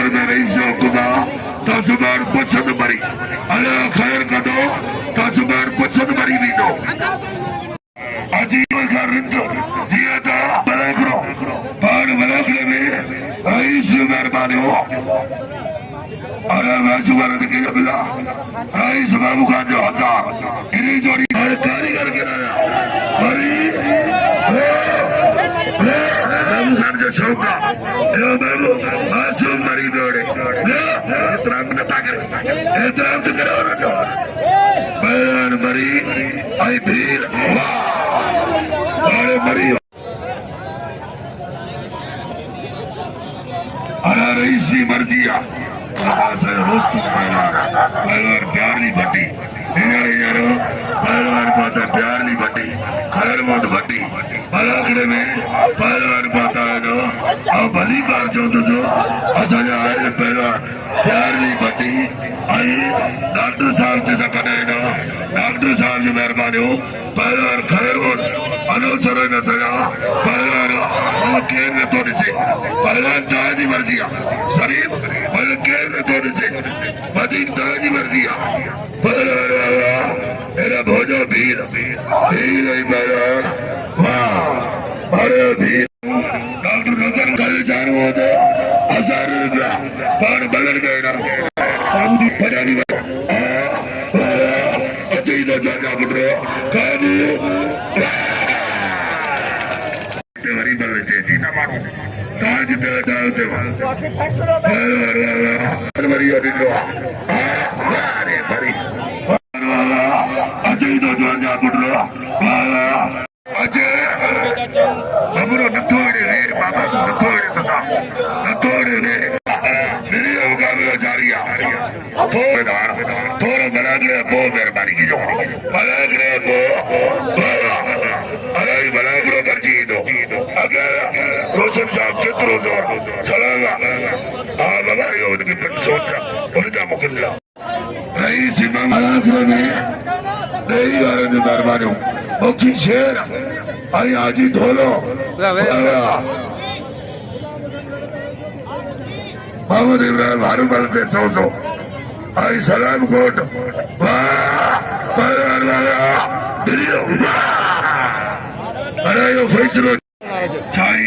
बाजार में रही हुकुमा तसुबार पसंद मरी अल्लाह खैर कदो तसुबार पसंद मरी भी दो अजीब गरिंद जियादा बलाकरो पार बलाकरे में रईस मेहरबानी हो अरे मैचुगर के बिला रईस बाबू खान जो 1000 इन्हीं जोड़ी हर कारीगर के लाया मरी बाबू खान जो शौका यो बाबू मासूम मरी दौड़े एहतराम न ताकर एहतराम तो करो ना बैरान मरी आई भीड़ वाह अरे मरी अरे रईसी मर्जिया पहलवान प्यारली भट्टी पहलवान पाता प्यारली भट्टी खैर मौत भट्टी बलाकड़े में पहलवान पाता है नो अब भली कार जो तुझो असल आए पहलवान प्यारली भट्टी आई डॉक्टर साहब जैसा करना है नो डॉक्टर साहब जी मेहरबानी हो पहलवान खैर मौत अनुसर न सजा पहलवान केर न तोड़ से पहलवान ताजी मर्जिया शरीफ बल केर न तोड़ से बदीक ताजी मर्जिया पहलवान मेरा भोजो भीड़ भीड़ आई पहलवान वाह अरे भीड़ डॉक्टर नजर कल जान वो दे 1000 रुपया पर बदल गए ना काबू पड़ानी अच्छी तो जाना पड़ रहा काबू तेरी बल्ले जी ना मारो ताज दे डालते वाल अरे मरी और लो अरे मरी अच्छी तो जाना पड़ रहा अजय हमरो नथोड़े रे बाबा तू नथोड़े तो सा नथोड़े रे मेरी मुकाबला जारी है थोड़ा बलागड़े बो मेहरबानी की जो बलागड़े बो अरे बलागड़ो करजी दो अगर रोशन साहब कितरो जोर चलागा हाँ बाबा यो उनकी पिट सोचा उनका मुकल्ला रईस इमाम बलागड़े में नहीं वाले ने मेहरबानी मुखी शेर आई आजी धोलो मोहम्मद इब्राहिम हारू बलते 100 आई सलाम कोट अरे यो फैसलो साई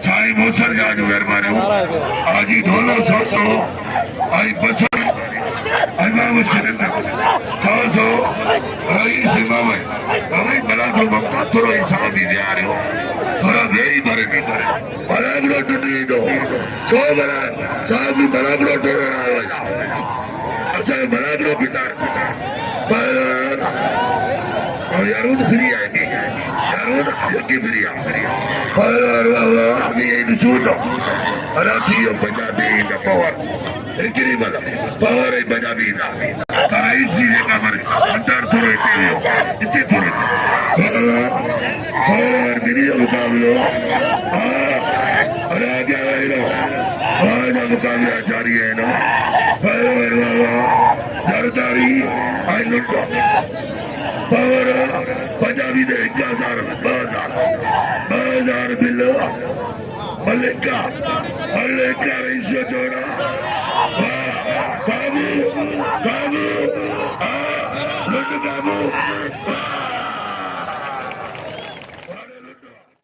साई मोसर जा जो मेहरबानी हो आजी धोलो 100 आई बसर इमाम शरीफ 100 रईस इमाम अभी बलागुल मक्का थोड़ा हिसाब ही दे आ रहे हो थोड़ा दे ही भरे नहीं बलागुल टूटी दो सो बला साहब भी बलागुल टूट रहा है असल बलागुल पिता पर और यारूद फ्री आएंगे यारूद यकी फ्री आ पर अभी ये निशूट अराठी और पंजाबी का पावर एकरी बला पावर है पंजाबी ना कराइसी ने कमरे अंतर थोड़े इतने थोड़े और मेरी मुकाबलो अरे आगे आए ना आज मुकाबला जारी है ना पर सरदारी आई लुटो पावर पंजाबी दे 1000 बिल्लो मल्लिका रईस जोड़ा